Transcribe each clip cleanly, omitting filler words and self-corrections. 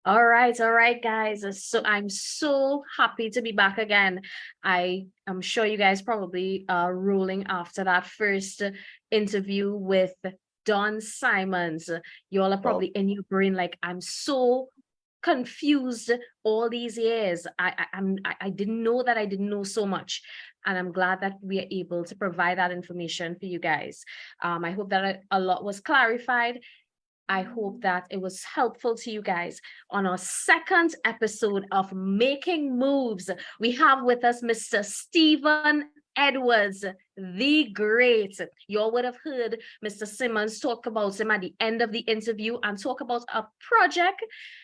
All right, guys. So I'm so happy to be back again. I am sure you guys probably are rolling after that first interview with Don Simons. You all are Well, probably in your brain like, I'm so confused all these years. I didn't know that I didn't know so much, and I'm glad that we are able to provide that information for you guys. I hope that a lot was clarified. I hope that it was helpful to you guys. On our second episode of Making Moves, we have with us Mr. Stephen Edwards, the great. You all would have heard Mr. Simmons talk about him at the end of the interview and talk about a project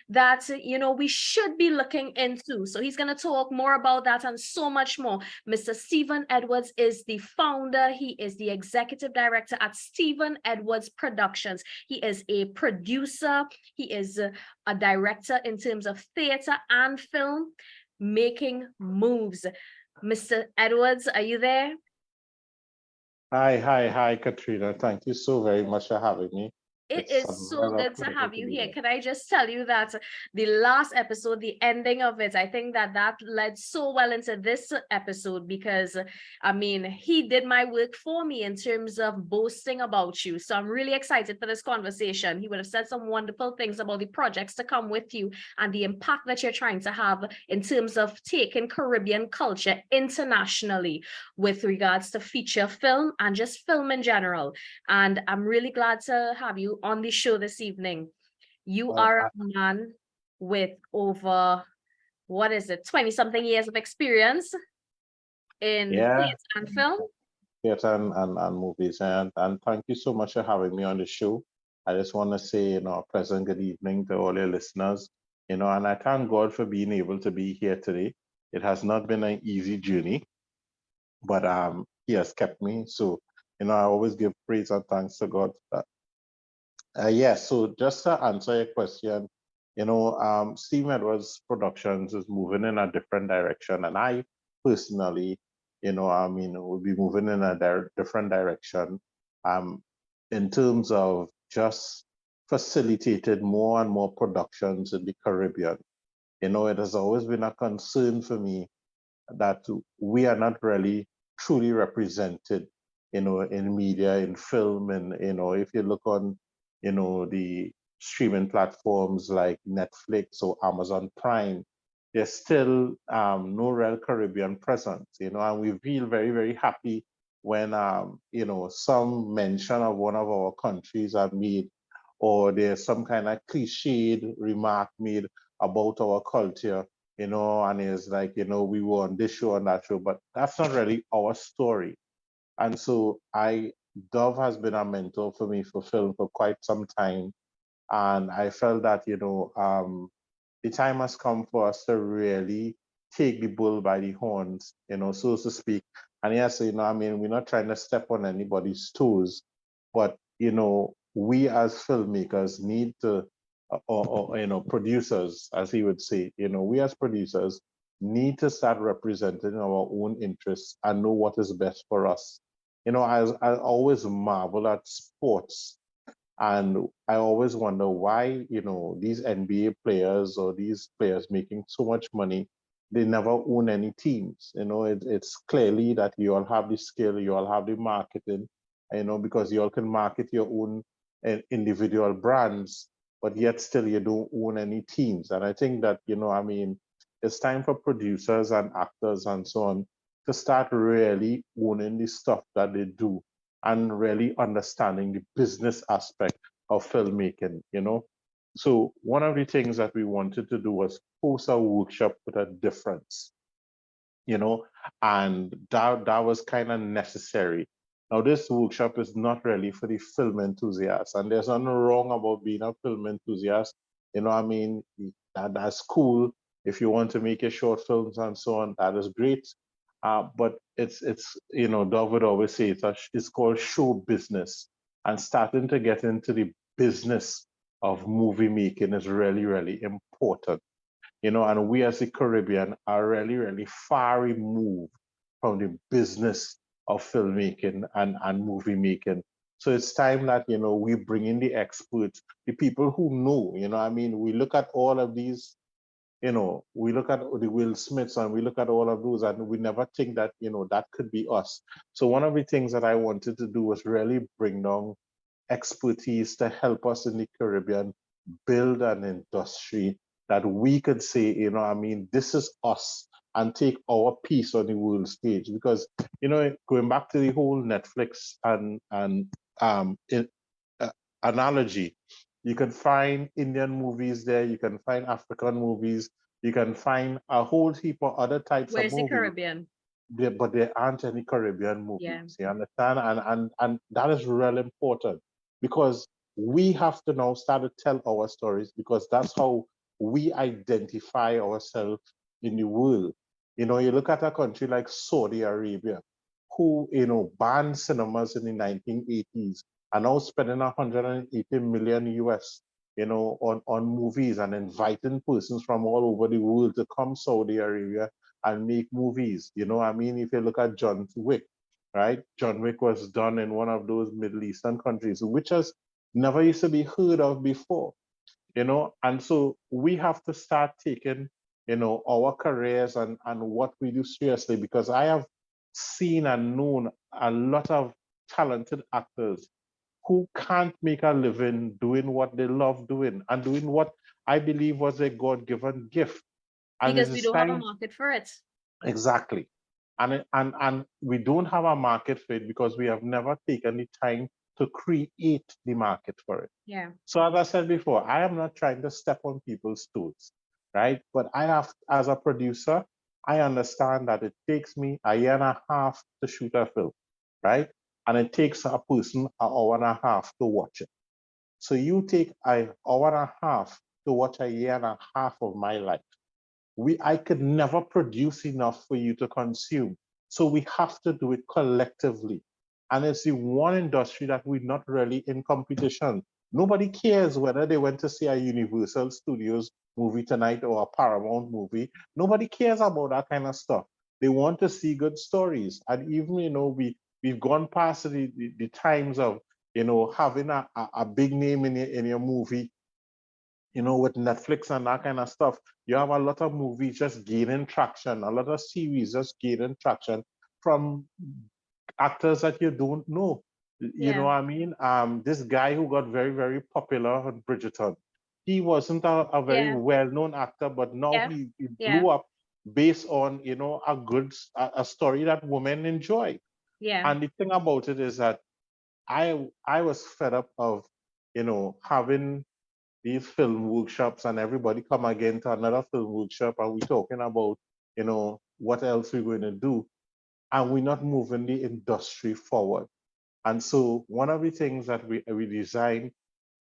that we should be looking into. So he's going to talk more about that and so much more. Mr. Stephen Edwards is the founder. He is the executive director at Stephen Edwards Productions. He is a producer. He is a director in terms of theater and film. Making Moves. Mr. Edwards, are you there? hi, Kathrina. Thank you so very much for having me. It It's is a so real good to pleasure have to you be here. here. Can I just tell you that the last episode, the ending of it, I think that led so well into this episode because, I mean, he did my work for me in terms of boasting about you. So I'm really excited for this conversation. He would have said some wonderful things about the projects to come with you and the impact that you're trying to have in terms of taking Caribbean culture internationally with regards to feature film and just film in general. And I'm really glad to have you on the show this evening. You Well, are a man with over, what is it, 20 something years of experience in yeah, theater and film. theater and movies, and thank you so much for having me on the show. I just want to say, a pleasant good evening to all your listeners. And I thank God for being able to be here today. It has not been an easy journey, but He has kept me. So, I always give praise and thanks to God for that. Yes, so just to answer your question, Steve Edwards Productions is moving in a different direction, and I personally, will be moving in a different direction, um, in terms of just facilitated more and more productions in the Caribbean. It has always been a concern for me that we are not really truly represented, in media, in film, and if you look on, the streaming platforms like Netflix or Amazon Prime, there's still no real Caribbean presence, and we feel very, very happy when some mention of one of our countries are made, or there's some kind of cliched remark made about our culture, and it's like, we were on this show and that show, but that's not really our story. And so Dove has been a mentor for me for film for quite some time. And I felt that, the time has come for us to really take the bull by the horns, so to speak. And yes, we're not trying to step on anybody's toes, but, we as filmmakers need to, or producers, as he would say, we as producers need to start representing our own interests and know what is best for us. I always marvel at sports, and I always wonder why, these NBA players or these players making so much money, they never own any teams. It's clearly that you all have the skill, you all have the marketing, because you all can market your own individual brands, but yet still you don't own any teams. And I think that, it's time for producers and actors and so on to start really owning the stuff that they do and really understanding the business aspect of filmmaking, So one of the things that we wanted to do was host a workshop with a difference, you know, and that was kind of necessary. Now, this workshop is not really for the film enthusiasts, and there's nothing wrong about being a film enthusiast. That's cool. If you want to make your short films and so on, that is great. But it's Dov would always say it's called show business, and starting to get into the business of movie making is really, really important. And we as the Caribbean are really, really far removed from the business of filmmaking and movie making. So it's time that, we bring in the experts, the people who know, I mean, we look at all of these, we look at the Will Smiths and we look at all of those and we never think that, that could be us. So one of the things that I wanted to do was really bring down expertise to help us in the Caribbean build an industry that we could say, I mean, this is us and take our piece on the world stage. Because, going back to the whole Netflix and analogy, you can find Indian movies there, you can find African movies, you can find a whole heap of other types of Where's the movies Caribbean? but there aren't any Caribbean Yeah. movies. You understand? And that is really important because we have to now start to tell our stories because that's how we identify ourselves in the world. You look at a country like Saudi Arabia, who, banned cinemas in the 1980s and now spending 180 million US, on movies and inviting persons from all over the world to come Saudi Arabia and make movies. I mean, if you look at John Wick, right? John Wick was done in one of those Middle Eastern countries, which has never used to be heard of before, and so we have to start taking, our careers and what we do seriously because I have seen and known a lot of talented actors who can't make a living doing what they love doing and doing what I believe was a God-given gift. And Because we it's don't have a time. market for it. Exactly. And we don't have a market for it because we have never taken the time to create the market for it. Yeah. So as I said before, I am not trying to step on people's toes, right? But I have, as a producer, I understand that it takes me a year and a half to shoot a film, right? And it takes a person an hour and a half to watch it. So you take an hour and a half to watch a year and a half of my life. I could never produce enough for you to consume. So we have to do it collectively. And it's the one industry that we're not really in competition. Nobody cares whether they went to see a Universal Studios movie tonight or a Paramount movie. Nobody cares about that kind of stuff. They want to see good stories. And even, we've gone past the times of, having a big name in your movie, with Netflix and that kind of stuff, you have a lot of movies just gaining traction, a lot of series just gaining traction from actors that you don't know. You know Yeah. what I mean? This guy who got very, very popular on Bridgerton, he wasn't a very Yeah. well-known actor, but now Yeah. he Yeah. blew up based on, a story that women enjoy. Yeah. And the thing about it is that I was fed up of, having these film workshops and everybody come again to another film workshop and we talking about, what else we're going to do. And we're not moving the industry forward. And so one of the things that we designed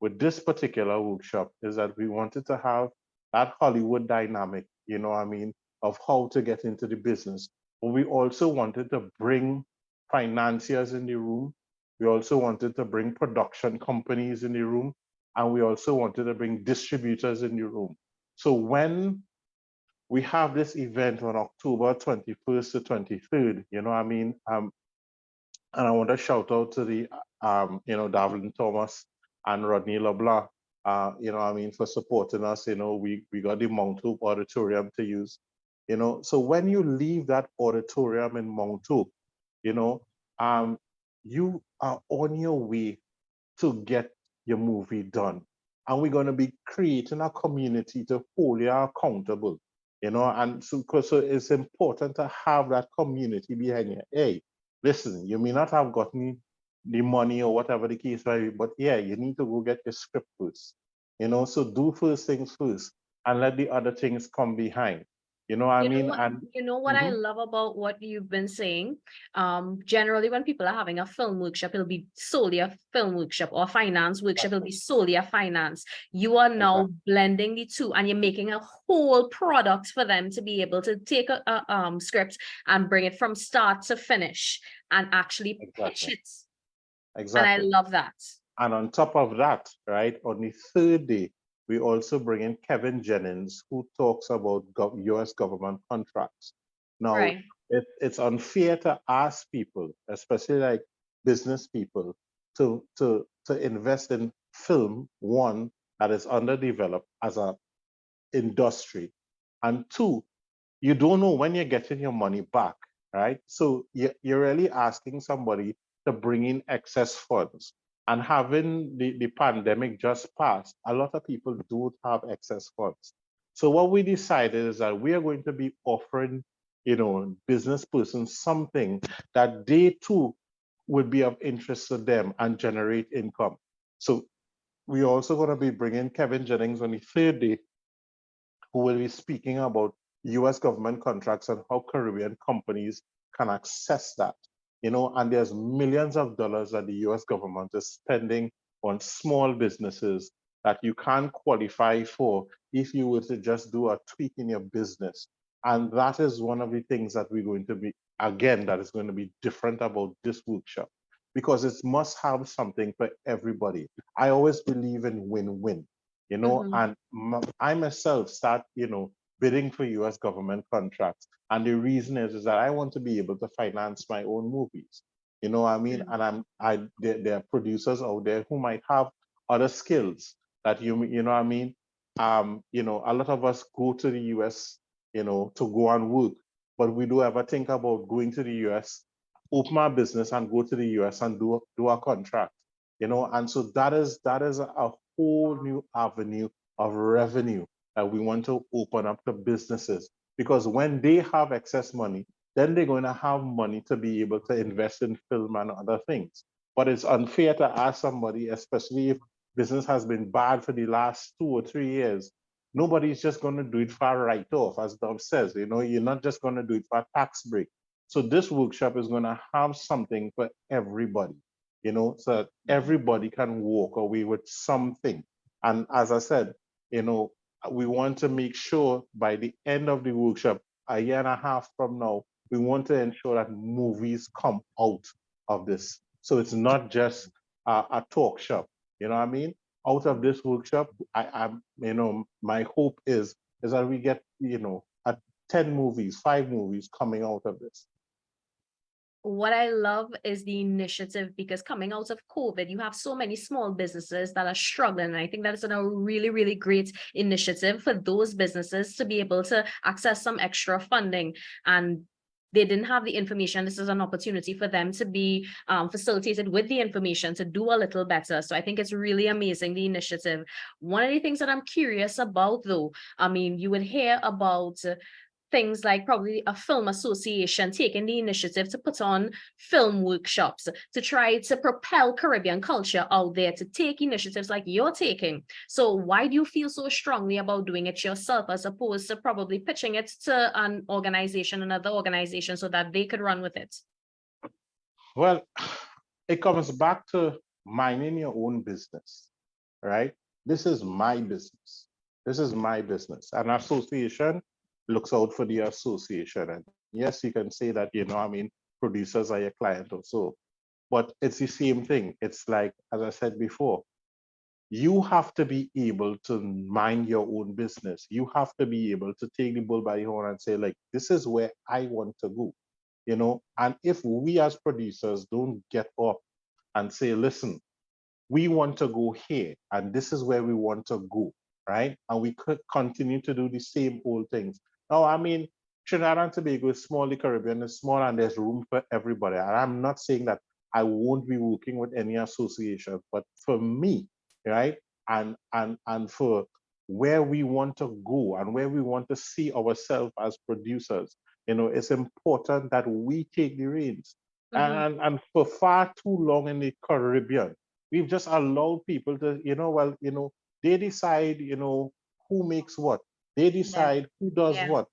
with this particular workshop is that we wanted to have that Hollywood dynamic, what I mean, of how to get into the business. But we also wanted to bring financiers in the room. We also wanted to bring production companies in the room. And we also wanted to bring distributors in the room. So when we have this event on October 21st to 23rd, what I mean, and I want to shout out to the, Davlin Thomas and Rodney LeBlanc, what I mean, for supporting us. We got the Mount Hope Auditorium to use. So when you leave that auditorium in Mount Hope, you know, um, you are on your way to get your movie done. And we're going to be creating a community to hold you accountable, and so it's important to have that community behind you. Hey, listen, you may not have gotten the money or whatever the case may be, but yeah, you need to go get your script first. So do first things first and let the other things come behind. You know what I You know mean? what, And I mhm, love about what you've been saying? Generally when people are having a film workshop, it'll be solely a film workshop, or finance workshop, it'll be exactly, solely a finance. You are now exactly, blending the two and you're making a whole product for them to be able to take a script and bring it from start to finish and actually pitch exactly, it. And I exactly. love that. And on top of that, right, on the third day, we also bring in Kevin Jennings, who talks about US government contracts. Now, Right. it's unfair to ask people, especially like business people, to invest in film, one, that is underdeveloped as a industry, and two, you don't know when you're getting your money back, right? So you're really asking somebody to bring in excess funds. And having the pandemic just passed, a lot of people don't have excess funds. So what we decided is that we are going to be offering, business persons something that they too would be of interest to them and generate income. So we're also going to be bringing Kevin Jennings on the third day, who will be speaking about US government contracts and how Caribbean companies can access that. And there's millions of dollars that the US government is spending on small businesses that you can't qualify for if you were to just do a tweak in your business. And that is one of the things that we're going to be, again, that is going to be different about this workshop, because it must have something for everybody. I always believe in win-win. Mhm. And I myself start, bidding for US government contracts. And the reason is that I want to be able to finance my own movies. You know what I mean? Mm. And there are producers out there who might have other skills that you know what I mean? A lot of us go to the US, to go and work, but we do ever think about going to the US, open our business and go to the US and do a contract. And so that is a whole new avenue of revenue that we want to open up to businesses, because when they have excess money, then they're going to have money to be able to invest in film and other things. But it's unfair to ask somebody, especially if business has been bad for the last 2 or 3 years. Nobody's just going to do it for a write-off, as Dov says. You're not just going to do it for a tax break. So this workshop is going to have something for everybody, so that everybody can walk away with something. And as I said, we want to make sure by the end of the workshop, a year and a half from now, we want to ensure that movies come out of this. So it's not just a talk shop. You know what I mean? Out of this workshop, my hope is that we get, 10 movies, 5 movies coming out of this. What I love is the initiative, because coming out of COVID, you have so many small businesses that are struggling. And I think that is a really, really great initiative for those businesses to be able to access some extra funding. And they didn't have the information. This is an opportunity for them to be facilitated with the information to do a little better. So I think it's really amazing, the initiative. One of the things that I'm curious about, though, I mean, you would hear about things like probably a film association taking the initiative to put on film workshops to try to propel Caribbean culture out there, to take initiatives like you're taking. So why do you feel so strongly about doing it yourself, as opposed to probably pitching it to an organization, another organization, so that they could run with it? Well, it comes back to minding your own business, right? This is my business. This is my business. An association looks out for the association. And yes, you can say that, producers are your client or so, but it's the same thing. It's like, as I said before, you have to be able to mind your own business. You have to be able to take the bull by the horn and say, like, this is where I want to go, And if we as producers don't get up and say, listen, we want to go here and this is where we want to go, right? And we could continue to do the same old things. Now, I mean, Trinidad and Tobago is small, the Caribbean is small, and there's room for everybody. And I'm not saying that I won't be working with any association, but for me, right, and for where we want to go and where we want to see ourselves as producers, it's important that we take the reins. Mhm. And for far too long in the Caribbean, we've just allowed people to, they decide, who makes what. They Yeah, decide who does yeah, what.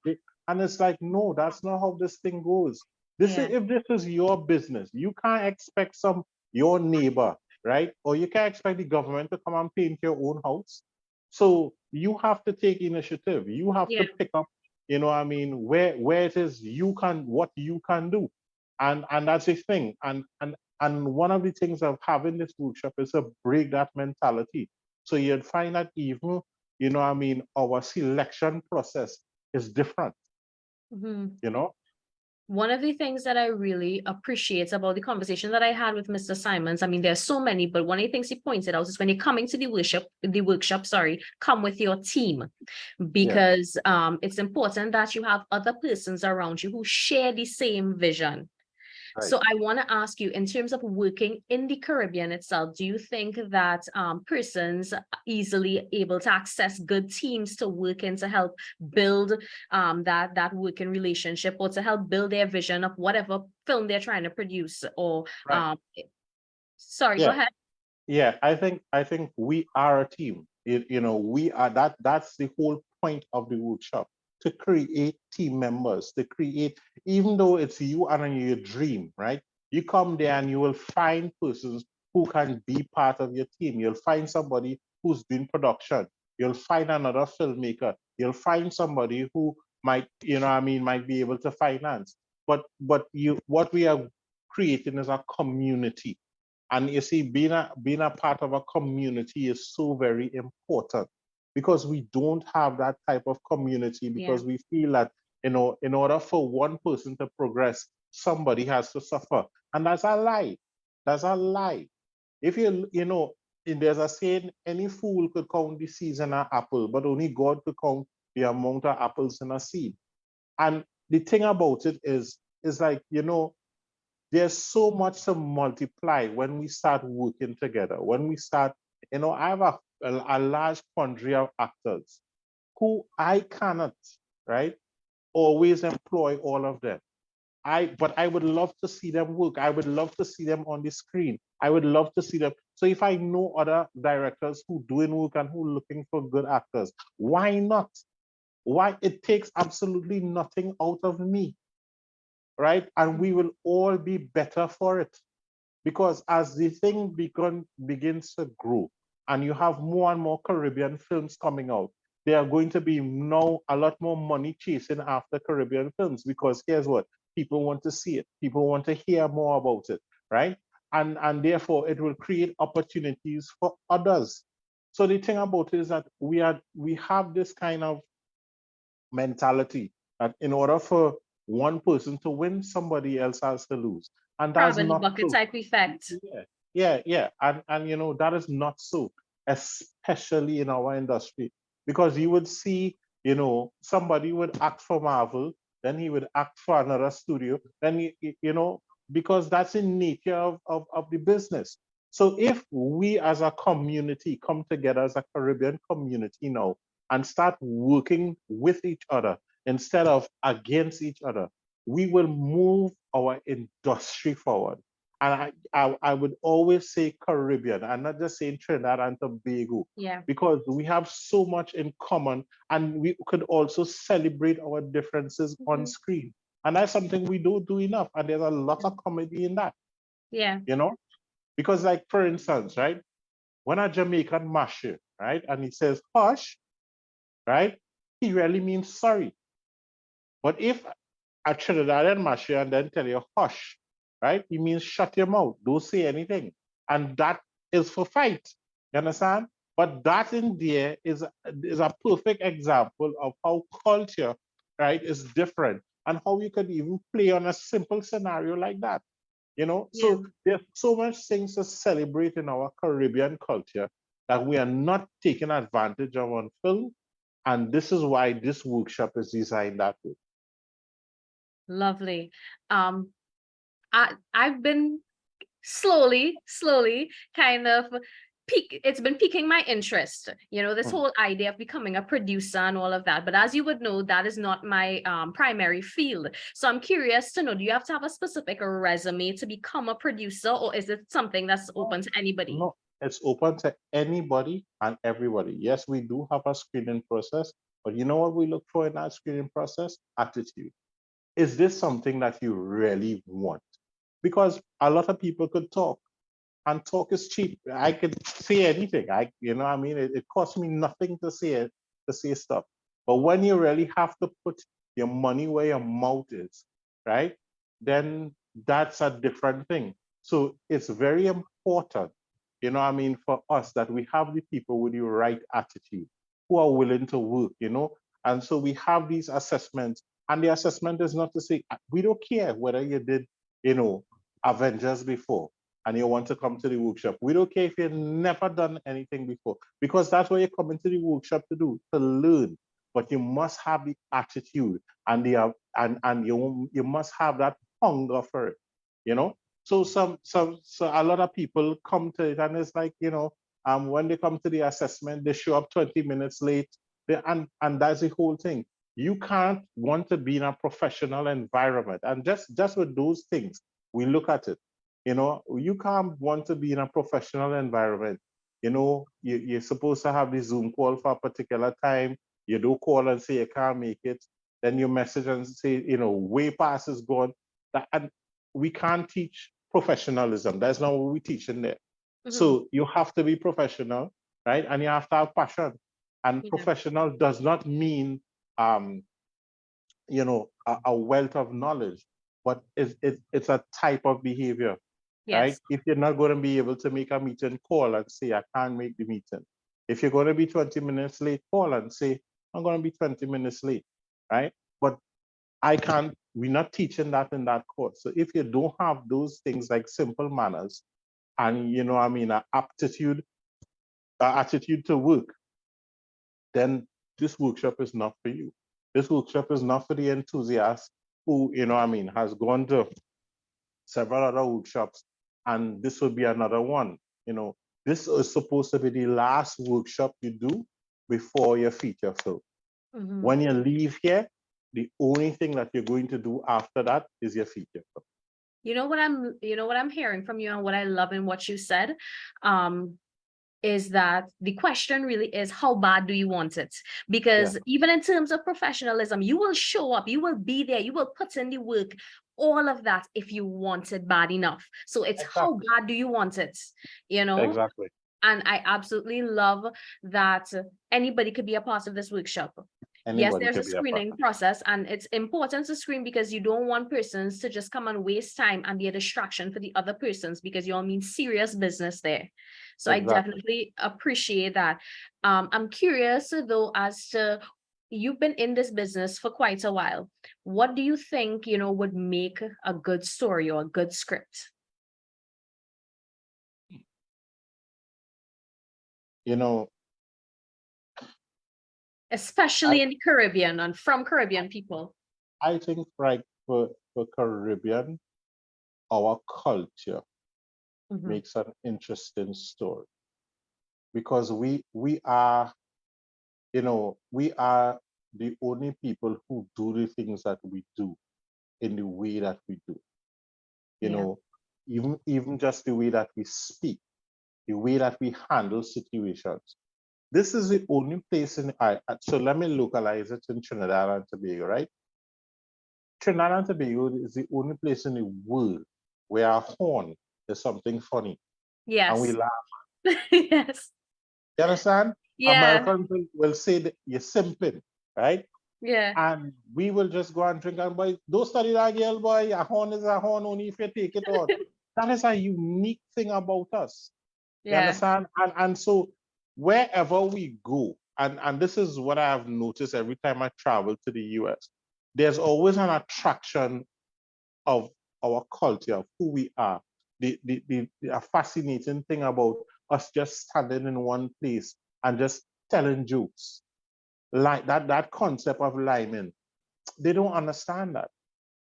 And it's like, no, that's not how this thing goes. This yeah. is if this is your business, you can't expect your neighbor, right? Or you can't expect the government to come and paint your own house. So you have to take initiative. You have Yeah. to pick up, where it is you can what you can do. And that's the thing. And one of the things of having this workshop is to break that mentality. So you'd find that even, our selection process is different, Mhm. you know? One of the things that I really appreciate about the conversation that I had with Mr. Simons, I mean, there's so many, but one of the things he pointed out is when you're coming to the workshop, sorry, come with your team, Yeah, because it's important that you have other persons around you who share the same vision. right. So I want to ask you, in terms of working in the Caribbean itself, do you think that persons are easily able to access good teams to work in to help build that working relationship, or to help build their vision of whatever film they're trying to produce? Or Right. sorry, go Yeah. ahead. Yeah, I think we are a team. We are that's the whole point of the workshop, to create team members, to create, even though it's you and your dream, right? You come there and you will find persons who can be part of your team. You'll find somebody who's doing production. You'll find another filmmaker. You'll find somebody who might, might be able to finance. But what we are creating is a community, and you see, being a part of a community is so very important, because we don't have that type of community, Yeah, because we feel that, in order for one person to progress, somebody has to suffer. And that's a lie. That's a lie. If there's a saying, any fool could count the seeds in an apple, but only God could count the amount of apples in a seed. And the thing about it is like, there's so much to multiply when we start working together. When we start, I have a large quantity of actors who I cannot, right, always employ all of them. But I would love to see them work. I would love to see them on the screen. I would love to see them. So if I know other directors who doing work and who looking for good actors, why not? Why? It takes absolutely nothing out of me, right? And we will all be better for it. Because as the thing begins to grow, and you have more and more Caribbean films coming out, there are going to be now a lot more money chasing after Caribbean films, because here's what people want to see: it, people want to hear more about it, right? And therefore it will create opportunities for others. So the thing about it is that we have this kind of mentality that in order for one person to win, somebody else has to lose. And that's probably not bucket true. type effect. Yeah, yeah. And that is not so, especially in our industry. Because you would see, somebody would act for Marvel, then he would act for another studio, then because that's in nature of the business. So if we as a community come together as a Caribbean community now and start working with each other instead of against each other, we will move our industry forward. And I would always say Caribbean, and not just saying Trinidad and Tobago, Yeah. because we have so much in common, and we could also celebrate our differences on Mhm. screen. And that's something we don't do enough. And there's a lot of comedy in that, Yeah. you know? Because, like, for instance, right, when a Jamaican mash it, right, and he says hush, right, he really means sorry. But if a Trinidadian mash and then tell you hush, right? It means shut your mouth, don't say anything. And that is for fight. You understand? But that in there is a perfect example of how culture, right, is different, and how you could even play on a simple scenario like that. Yeah. So there's so much things to celebrate in our Caribbean culture that we are not taking advantage of on film. And this is why this workshop is designed that way. Lovely. Um, I've been slowly kind of it's been piquing my interest, this Hmm. whole idea of becoming a producer and all of that. But as you would know, that is not my primary field. So I'm curious to know, do you have to have a specific resume to become a producer, or is it something that's No, open to anybody? no, it's open to anybody and everybody. Yes, we do have a screening process, but you know what we look for in that screening process? Attitude. Is this something that you really want? Because a lot of people could talk, and talk is cheap. I could say anything. It costs me nothing to say it, to say stuff. But when you really have to put your money where your mouth is, right? Then that's a different thing. So it's very important, for us, that we have the people with the right attitude who are willing to work, And so we have these assessments, And the assessment is not to say, we don't care whether you did, you know, Avengers before and you want to come to the workshop. We don't care if you've never done anything before, because that's what you're coming to the workshop to do, to learn. But you must have the attitude and and you must have that hunger for it, you know. So so a lot of people come to it and it's like, you know, when they come to the assessment, they show up 20 minutes late. And that's the whole thing. You can't want to be in a professional environment. And just with those things, we look at it. You know, you can't want to be in a professional environment. You know, you're supposed to have the Zoom call for a particular time. You do call and say you can't make it. Then you message and say, you know, way past is gone. And we can't teach professionalism. That's not what we teach in there. Mhm. So you have to be professional, right? And you have to have passion. And Yeah. professional does not mean, um, you know, a wealth of knowledge, but it's a type of behavior, right? Yes. If you're not going to be able to make a meeting, call and say, I can't make the meeting. If you're going to be 20 minutes late, call and say, I'm going to be 20 minutes late, right? But I can't, we're not teaching that in that course. So if you don't have those things like simple manners and, you know, I mean, attitude to work, then this workshop is not for you. This workshop is not for the enthusiast who, you know, I mean, has gone to several other workshops, and this will be another one. You know, this is supposed to be the last workshop you do before your feature film. Mhm. When you leave here, the only thing that you're going to do after that is your feature film. You know what I'm hearing from you and what I love in what you said. Um, is that the question really is, how bad do you want it? Yeah, Because even in terms of professionalism, you will show up, you will be there, you will put in the work, all of that if you want it bad enough. So it's how exactly, bad do you want it, you know? exactly. And I absolutely love that anybody could be a part of this workshop. Yes, Anybody there's a could be a part. screening process, and it's important to screen because you don't want persons to just come and waste time and be a distraction for the other persons, because you all mean serious business there. So I Exactly. definitely appreciate that. I'm curious though, as to, you've been in this business for quite a while. What do you think, would make a good story or a good script, You know, I especially in the Caribbean and from Caribbean people? I think right for Caribbean, our culture Mhm. makes an interesting story because we are, you know, we are the only people who do the things that we do in the way that we do. You Yeah. know, even just the way that we speak, the way that we handle situations. This is the only place in so let me localize it in Trinidad and Tobago, right? Trinidad and Tobago is the only place in the world where a horn is something funny and we Yes. laugh. Yes. You understand? Yeah. Americans will say that you're simping, right? Yeah. And we will just go and drink and boy, don't study that girl, boy. A horn is a horn only if you take it on. That is a unique thing about us. You Yeah. understand? And so wherever we go, and this is what I have noticed every time I travel to the US, there's always an attraction of our culture, of who we are. A fascinating thing about us just standing in one place and just telling jokes. Like that concept of liming, they don't understand that.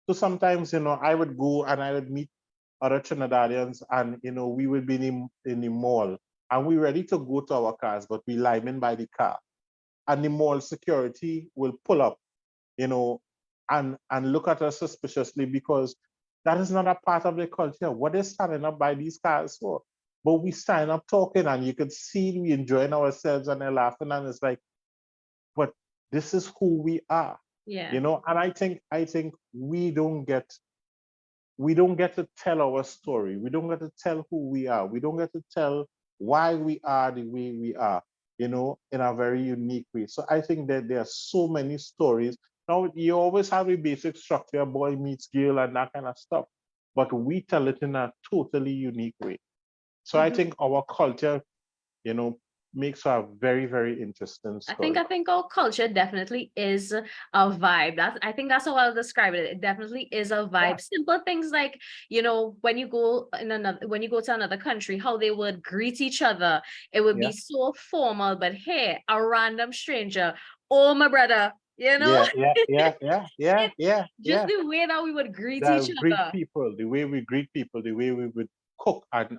So sometimes, you know, I would go and I would meet other Trinidadians and, you know, we would be in the mall and we ready to go to our cars, but we liming by the car. And the mall security will pull up, you know, and look at us suspiciously because that is not a part of the culture. What is standing up by these cars for? But we stand up talking and you could see we enjoying ourselves and they're laughing and it's like, but this is who we are, Yeah. you know. And I think we don't get to tell our story. We don't get to tell who we are. We don't get to tell why we are the way we are, you know, in a very unique way. So I think that there are so many stories. Now, you always have a basic structure, boy meets girl and that kind of stuff, but we tell it in a totally unique way. So I Mhm. think our culture, you know, makes for a very, very interesting I story. think our culture definitely is a vibe. I think that's how I'll describe it. It definitely is a Yeah, vibe. Simple things like, when you go when you go to another country, how they would greet each other. It would yeah, be so formal, but hey, a random stranger, oh my brother, yeah, yeah, yeah, yeah, yeah, it's yeah, just yeah. the way that we would greet each That greet other. people, the way we greet people, the way we would cook and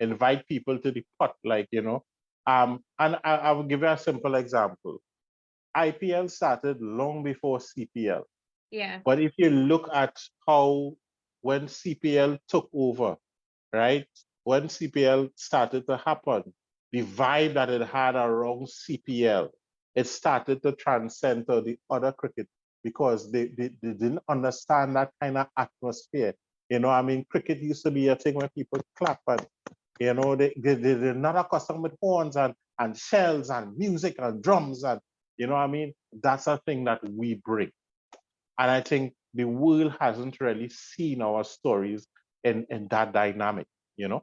invite people to the pot, like and I will give you a simple example. IPL started long before CPL, Yeah. but if you look at how when CPL took over, right? When CPL started to happen, the vibe that it had around CPL, it started to transcend to the other cricket because they didn't understand that kind of atmosphere. I mean, cricket used to be a thing where people clap and, they're not accustomed with horns and shells and music and drums. And, I mean, that's a thing that we bring. And I think the world hasn't really seen our stories in that dynamic, you know?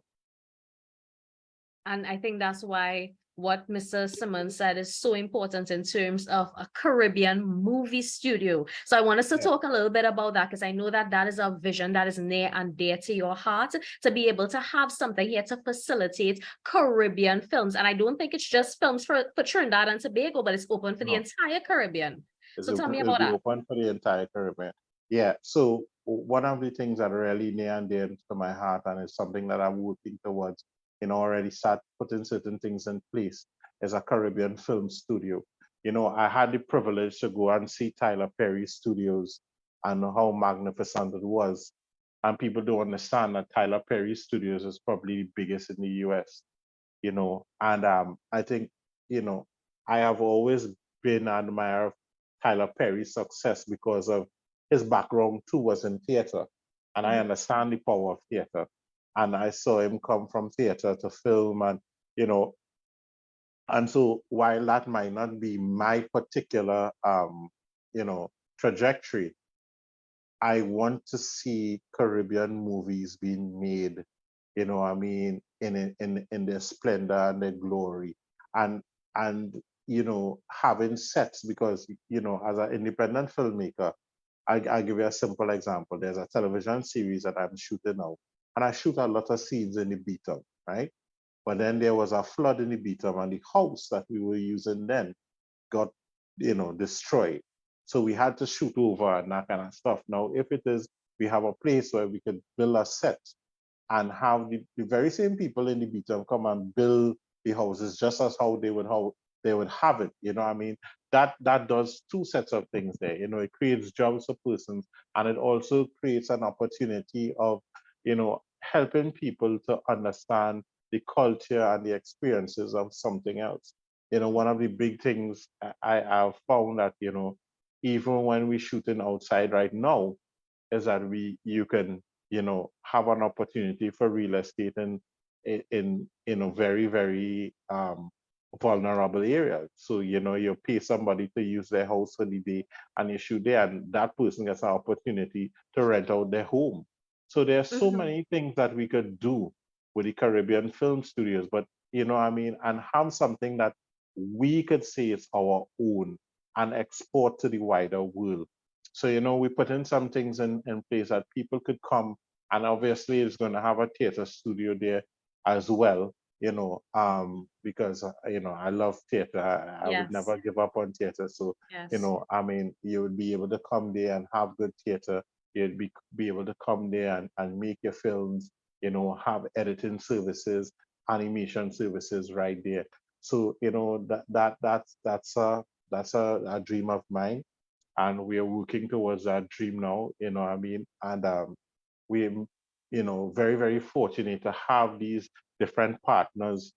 And I think that's why what Mr. Simmons said is so important in terms of a Caribbean movie studio. So I want us to Yeah. talk a little bit about that because I know that that is a vision that is near and dear to your heart to be able to have something here to facilitate Caribbean films. And I don't think it's just films for Trinidad and Tobago, but it's open for the No, entire Caribbean. So tell me it'll about be that. open for the entire Caribbean. Yeah. So one of the things that are really near and dear to my heart, and it's something that I'm working towards, already start putting certain things in place, is a Caribbean film studio. I had the privilege to go and see Tyler Perry Studios and how magnificent it was. And people don't understand that Tyler Perry Studios is probably the biggest in the US. And I think, you know, I have always been an admirer of Tyler Perry's success because of his background too was in theater. And I Mhm. understand the power of theater. And I saw him come from theater to film you know, and so while that might not be my particular, trajectory, I want to see Caribbean movies being made, I mean, in their splendor and their glory, and and having sets because as an independent filmmaker, I'll give you a simple example. There's a television series that I'm shooting now, and I shoot a lot of scenes in the beat-up, right? But then there was a flood in the beat-up, and the house that we were using then got destroyed, so we had to shoot over and that kind of stuff. Now if it is we have a place where we could build a set and have the very same people in the beacon come and build the houses just as how they would have it. I mean, that does two sets of things there. It creates jobs for persons, and it also creates an opportunity of helping people to understand the culture and the experiences of something else. One of the big things I have found that even when we're shooting outside right now, is that you can have an opportunity for real estate in a very, very vulnerable area. So you pay somebody to use their house for the day and you shoot there, and that person gets an opportunity to rent out their home. So there's so Mhm. many things that we could do with the Caribbean film studios, but I mean, and have something that we could say is our own and export to the wider world. So, we put in some things in place that people could come, and obviously it's going to have a theater studio there as well, because, I love theater. I would Yes. never give up on theater. So, Yes. I mean, you would be able to come there and have good theater. You'd be able to come there and make your films, have editing services, animation services right there. So, that's a dream of mine, and we are working towards that dream now. What I mean, and we, very, very fortunate to have these different partners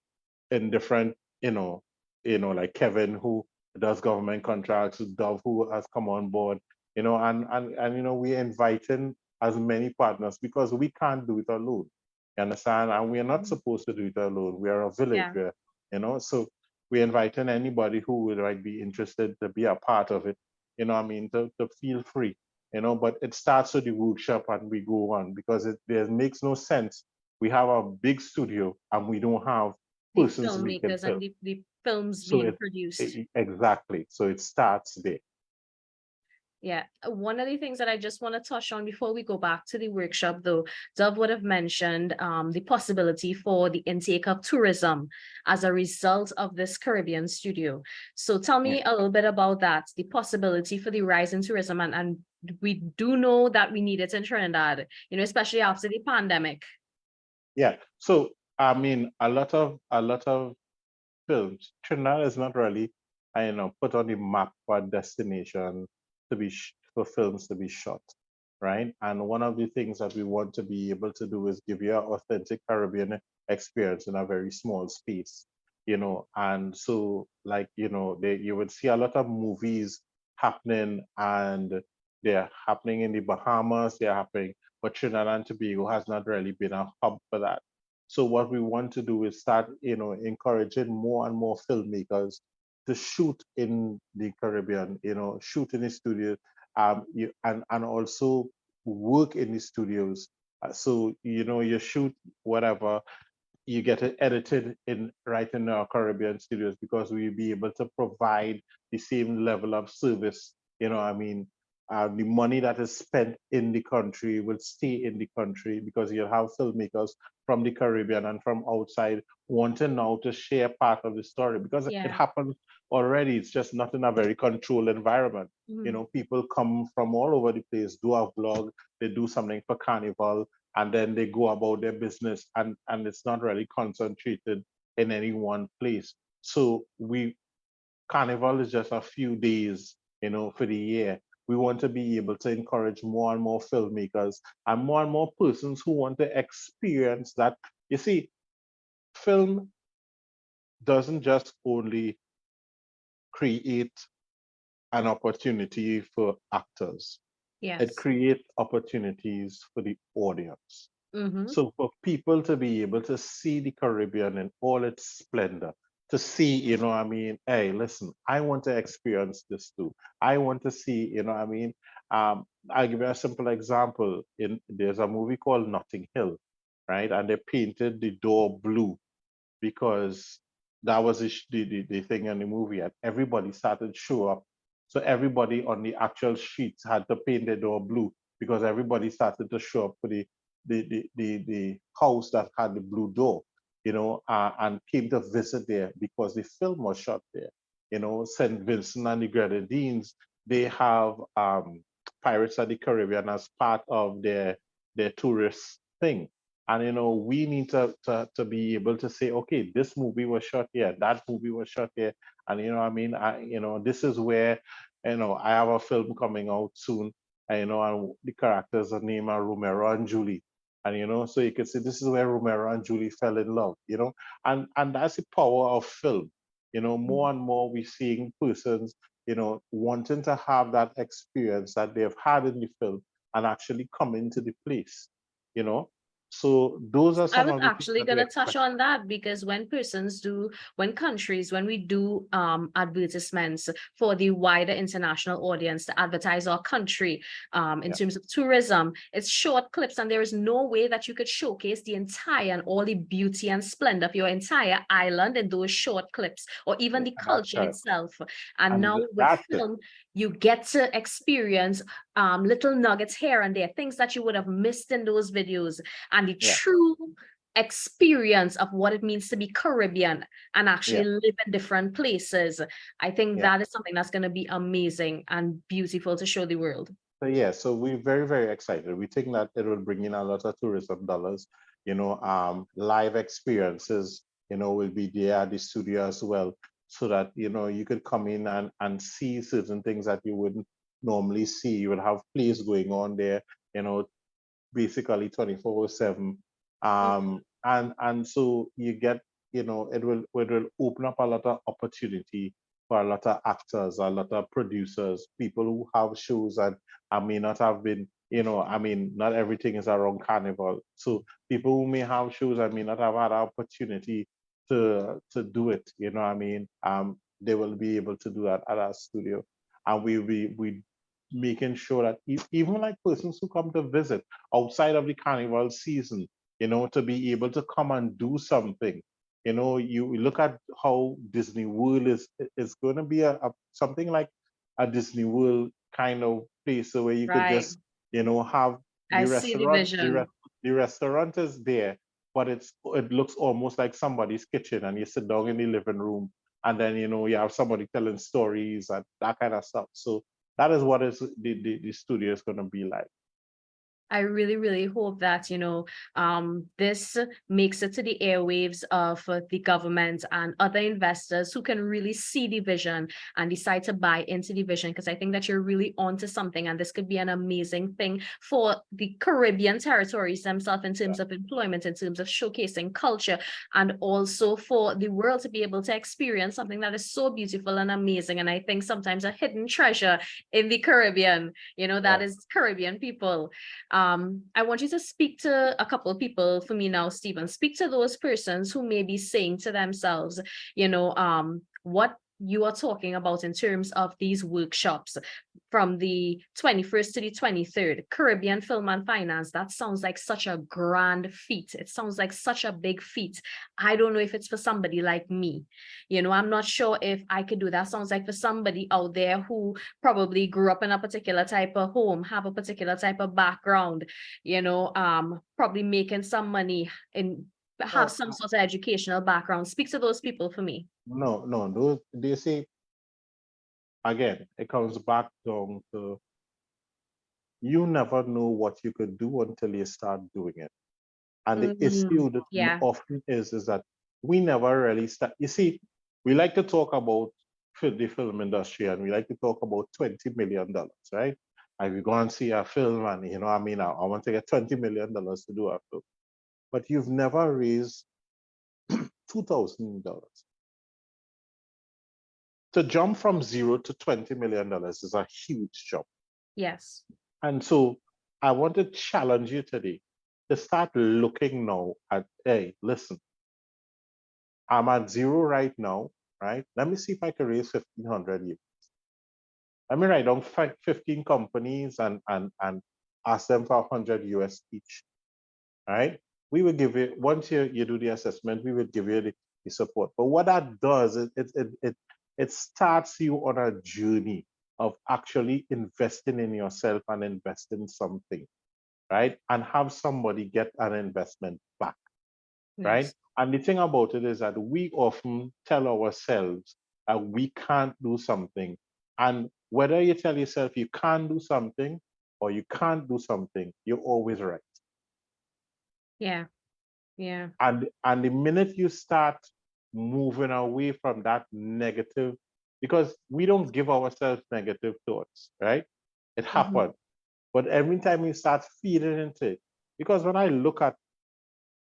in different, like Kevin, who does government contracts, Dove, who has come on board, and we're inviting as many partners because we can't do it alone. You understand? And we are not Mhm. supposed to do it alone. We are a village, Yeah. so we're inviting anybody who would like be interested to be a part of it. I mean, to feel free. But it starts with the workshop and we go on because there makes no sense. We have a big studio and we don't have The persons making filmmakers and film. the films So being produced. exactly. So it starts there. Yeah, one of the things that I just want to touch on before we go back to the workshop, though, Dove would have mentioned the possibility for the intake of tourism as a result of this Caribbean studio. So tell Yeah. me a little bit about that, the possibility for the rise in tourism, and we do know that we need it in Trinidad, especially after the pandemic. Yeah. So I mean, a lot of films. Trinidad is not really, put on the map for a destination for films to be shot, right? And one of the things that we want to be able to do is give you an authentic Caribbean experience in a very small space, And so, like, you would see a lot of movies happening, and they're happening in the Bahamas, they're happening, but Trinidad and Tobago has not really been a hub for that. So what we want to do is start, encouraging more and more filmmakers to shoot in the Caribbean, shoot in the studio, and also work in the studios. So you shoot whatever, you get it edited in right in our Caribbean studios, because we'll be able to provide the same level of service. The money that is spent in the country will stay in the country, because you'll have filmmakers from the Caribbean and from outside wanting now to share part of the story, because it Yeah. happens already. It's just not in a very controlled environment. Mhm. People come from all over the place, do a vlog, they do something for Carnival, and then they go about their business, and it's not really concentrated in any one place. So Carnival is just a few days, for the year. We want to be able to encourage more and more filmmakers and more persons who want to experience that. You see, film doesn't just only create an opportunity for actors, it Yes. creates opportunities for the audience. Mm-hmm. So for people to be able to see the Caribbean in all its splendor, to see, hey, listen, I want to experience this too. I want to see, I'll give you a simple example. There's a movie called Notting Hill, right? And they painted the door blue because that was the thing in the movie, and everybody started to show up. So everybody on the actual streets had to paint their door blue, because everybody started to show up for the house that had the blue door, and came to visit there because the film was shot there. St. Vincent and the Grenadines, they have Pirates of the Caribbean as part of their tourist thing. And we need to be able to say, okay, this movie was shot here, that movie was shot here, and this is where, I have a film coming out soon, and the characters are named are Romero and Julie, and so you can see this is where Romero and Julie fell in love, and that's the power of film. More and more we're seeing persons, wanting to have that experience that they've had in the film and actually come into the place, you know so those are I some was of the things actually that we gonna touch expect. on that because when we do advertisements for the wider international audience to advertise our country in Yeah, terms of tourism, it's short clips, and there is no way that you could showcase the entire and all the beauty and splendor of your entire island in those short clips, or even the that's culture correct. itself. And And now with that's it. film, you get to experience little nuggets here and there, things that you would have missed in those videos, and the Yeah, true experience of what it means to be Caribbean and actually yeah, live in different places. I think yeah. that is something that's going to be amazing and beautiful to show the world. So yeah, so we're very, very excited. We think that it will bring in a lot of tourism dollars. Live experiences, will be there at the studio as well, so that you could come in and see certain things that you wouldn't normally see. You would have plays going on there, you know, basically 24/7. And so you get, it will open up a lot of opportunity for a lot of actors, a lot of producers, people who have shows and I may not have been, not everything is around Carnival. So people who may have shows and may not have had opportunity to do it, they will be able to do that at our studio. And we making sure that even like persons who come to visit outside of the carnival season, to be able to come and do something. You look at how Disney World is going to be something like a Disney World kind of place where you could Right. just, have the I see the restaurant. vision. The restaurant is there, but it looks almost like somebody's kitchen, and you sit down in the living room, and then you have somebody telling stories and that kind of stuff. So that is what the studio is going to be like. I really, really hope that, this makes it to the airwaves of the government and other investors who can really see the vision and decide to buy into the vision. Because I think that you're really onto something, and this could be an amazing thing for the Caribbean territories themselves in terms of employment, in terms of showcasing culture, and also for the world to be able to experience something that is so beautiful and amazing. And I think sometimes a hidden treasure in the Caribbean, that Yeah. is Caribbean people. I want you to speak to a couple of people for me now, Stephen. Speak to those persons who may be saying to themselves, what you are talking about in terms of these workshops from the 21st to the 23rd, Caribbean Film and Finance. That sounds like such a grand feat. It sounds like such a big feat. I don't know if it's for somebody like me. I'm not sure if I could do that. Sounds like for somebody out there who probably grew up in a particular type of home, have a particular type of background, probably making some money and have No, some sort of educational background. Speak to those people for me. no, no. They say again, it comes back down to you never know what you could do until you start doing it. And the issue that Yeah. often is that we never really start. You see, we like to talk about the film industry, and we like to talk about $20 million, right? If you go and see a film, and I want to get $20 million to do a film, but you've never raised $2,000. To jump from zero to $20 million is a huge jump. Yes. And so I want to challenge you today to start looking now at, hey, listen, I'm at zero right now, right? Let me see if I can raise 1,500 you. Let me write down 15 companies and ask them for 100 US each, right? We will give you, once you do the assessment, we will give you the support. But what that does is it starts you on a journey of actually investing in yourself and investing something, right? And have somebody get an investment back, right? Yes. And the thing about it is that we often tell ourselves that we can't do something. And whether you tell yourself you can't do something or you can't do something, you're always right. Yeah. Yeah. And the minute you start moving away from that negative, because we don't give ourselves negative thoughts, right? It Mhm. happens. But every time you start feeding into it, because when I look at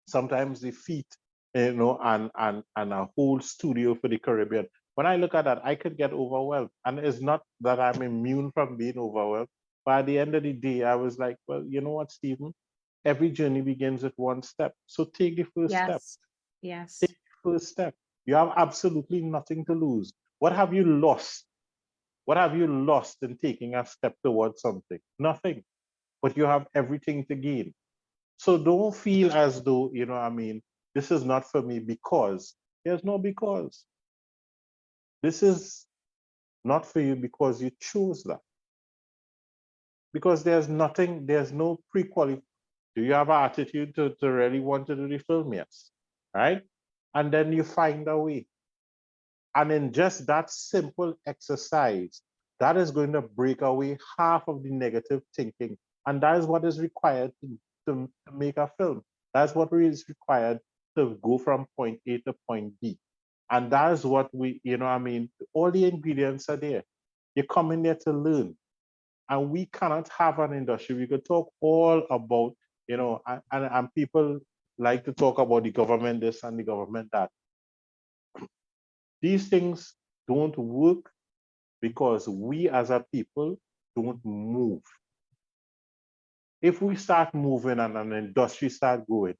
sometimes the feet, and a whole studio for the Caribbean. When I look at that, I could get overwhelmed. And it's not that I'm immune from being overwhelmed. But at the end of the day, I was like, well, you know what, Stephen? Every journey begins with one step. So take the first step. Yes. Yes. Take the first step. You have absolutely nothing to lose. What have you lost? What have you lost in taking a step towards something? Nothing. But you have everything to gain. So don't feel as though, this is not for me because there's no because. This is not for you because you chose that. Because there's no pre-qualify. Do you have an attitude to really want to do the film? Yes. Right? And then you find a way. And in just that simple exercise, that is going to break away half of the negative thinking. And that is what is required to make a film. That's what is required to go from point A to point B. And that is what all the ingredients are there. You come in there to learn. And we cannot have an industry. We could talk all about, and people like to talk about the government this and the government that. These things don't work because we as a people don't move. If we start moving and an industry start going,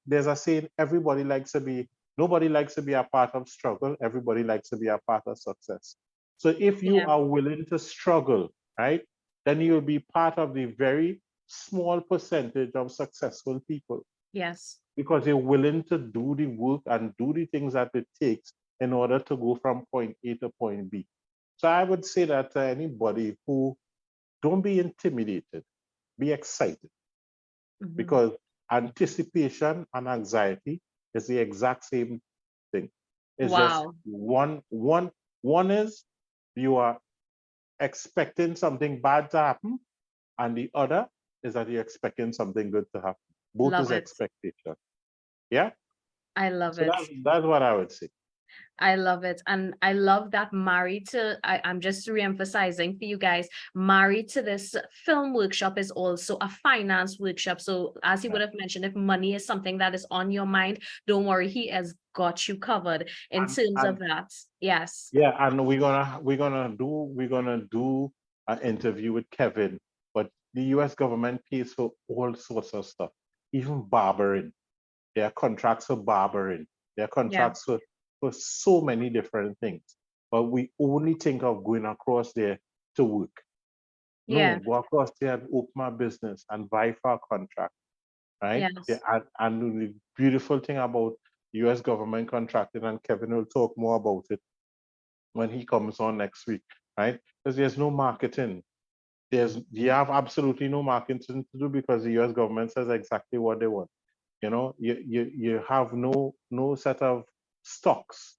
there's a saying, nobody likes to be a part of struggle, everybody likes to be a part of success. So if you Yeah. are willing to struggle, right, then you'll be part of the very small percentage of successful people. Yes. because they're willing to do the work and do the things that it takes in order to go from point A to point B. So I would say that anybody who don't be intimidated, be excited, Mhm. because anticipation and anxiety is the exact same thing. It's just Wow. one is you are expecting something bad to happen, and the other is that you're expecting something good to happen. Both Love is it. expectation. Yeah. I love So it. that's what I would say. I love it. And I love that married to, I'm just re-emphasizing for you guys, married to this film workshop is also a finance workshop. So as he Yeah. would have mentioned, if money is something that is on your mind, don't worry, he has got you covered in terms And of that. Yes. yeah, and we're gonna do an interview with Kevin, but the U.S. government pays for all sorts of stuff, even barbering. There are contracts for barbering. There are Yeah. contracts for so many different things. But we only think of going across there to work. Yeah. No, go across there and open a business and vie for a contract, right? Yeah, Yes. and the beautiful thing about U.S. government contracting, and Kevin will talk more about it when he comes on next week, right? Because there's no marketing. You have absolutely no marketing to do because the U.S. government says exactly what they want. You have no set of stocks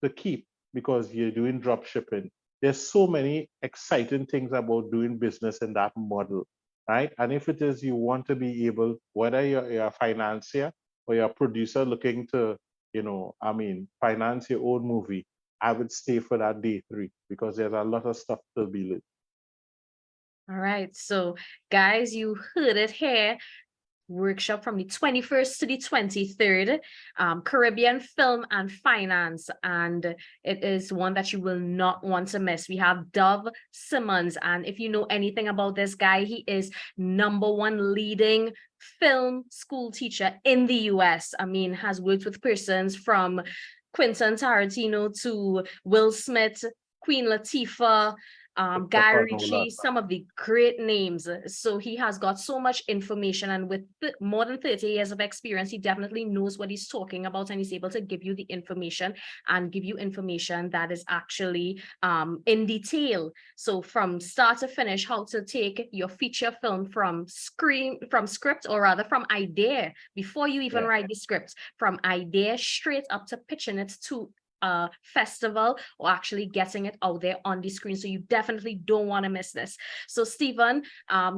to keep because you're doing drop shipping. There's so many exciting things about doing business in that model, right? And if it is you want to be able, whether you're a financier or you're a producer looking to, finance your own movie, I would stay for that day three because there's a lot of stuff to be lit. All right. So guys, you heard it here. Workshop from the 21st to the 23rd, Caribbean Film and Finance. And it is one that you will not want to miss. We have Dove Simmons. And if you know anything about this guy, he is #1 leading film school teacher in the US. I mean, has worked with persons from Quentin Tarantino to Will Smith, Queen Latifah, Guy Christopher Nolan. Ritchie, some of the great names. So he has got so much information, and with more than 30 years of experience, he definitely knows what he's talking about, and he's able to give you the information and give you information that is actually in detail. So from start to finish, how to take your feature film from script, or rather from idea, before you even Yeah. write the script, from idea straight up to pitching it to festival or actually getting it out there on the screen. So you definitely don't want to miss this. So Stephen,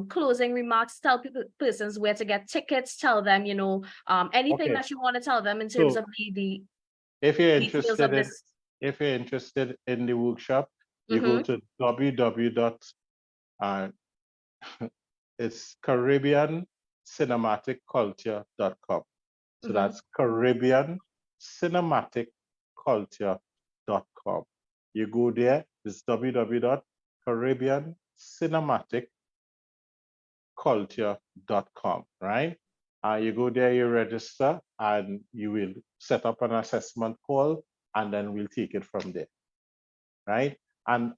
closing remarks, tell people persons where to get tickets, tell them, anything Okay. that you want to tell them in terms So of the if you're details interested of in this. if you're interested in the workshop, you go Mm-hmm, to www. It's CaribbeanCinematicCulture.com. So mm-hmm. that's CaribbeanCinematicCulture.com. You go there, it's www.caribbeancinematicculture.com, right? You go there, you register, and you will set up an assessment call, and then we'll take it from there, right? And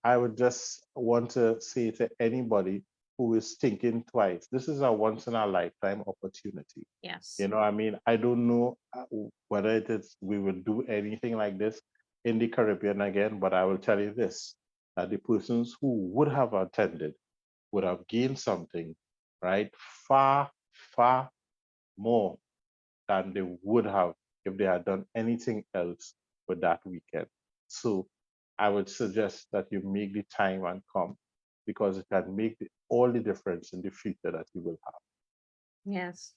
I would just want to say to anybody who is thinking twice, this is a once in a lifetime opportunity. Yes. I mean, I don't know whether it is we will do anything like this in the Caribbean again, but I will tell you this, that the persons who would have attended would have gained something, right? Far, far more than they would have if they had done anything else with that weekend. So I would suggest that you make the time and come because it can make all the difference in the future that you will have. Yes.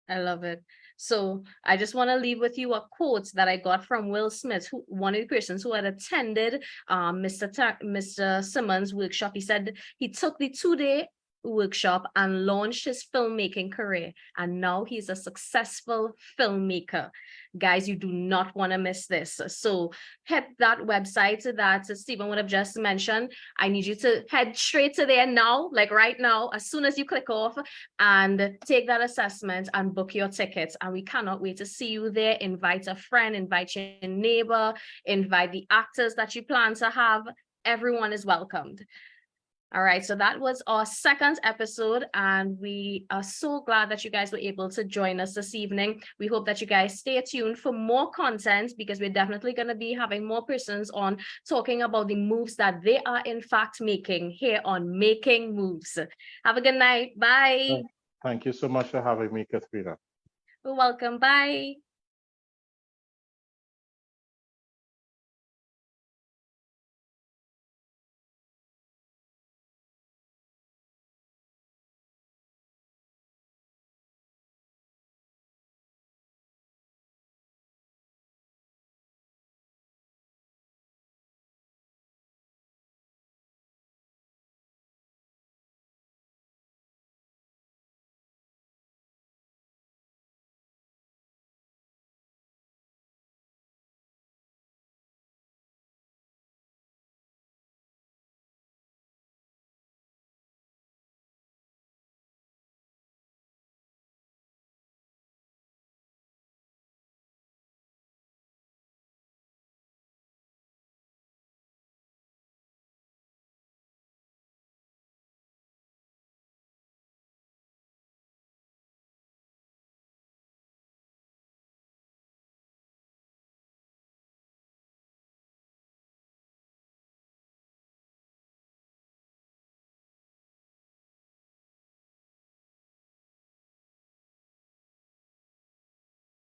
I love it. So I just want to leave with you a quote that I got from Will Smith, who one of the persons who had attended Mr. Simmons' workshop. He said he took the 2-day workshop and launched his filmmaking career, and now he's a successful filmmaker. Guys, you do not want to miss this. So hit that website that Stephen would have just mentioned. I need you to head straight to there now, like right now, as soon as you click off, and take that assessment and book your tickets. And we cannot wait to see you there. Invite a friend, invite your neighbor, invite the actors that you plan to have. Everyone is welcomed. All right, so that was our second episode, and we are so glad that you guys were able to join us this evening. We hope that you guys stay tuned for more content, because we're definitely going to be having more persons on talking about the moves that they are in fact making here on Making Moves. Have a good night. Bye. Thank you so much for having me, Kathrina. You're welcome. Bye.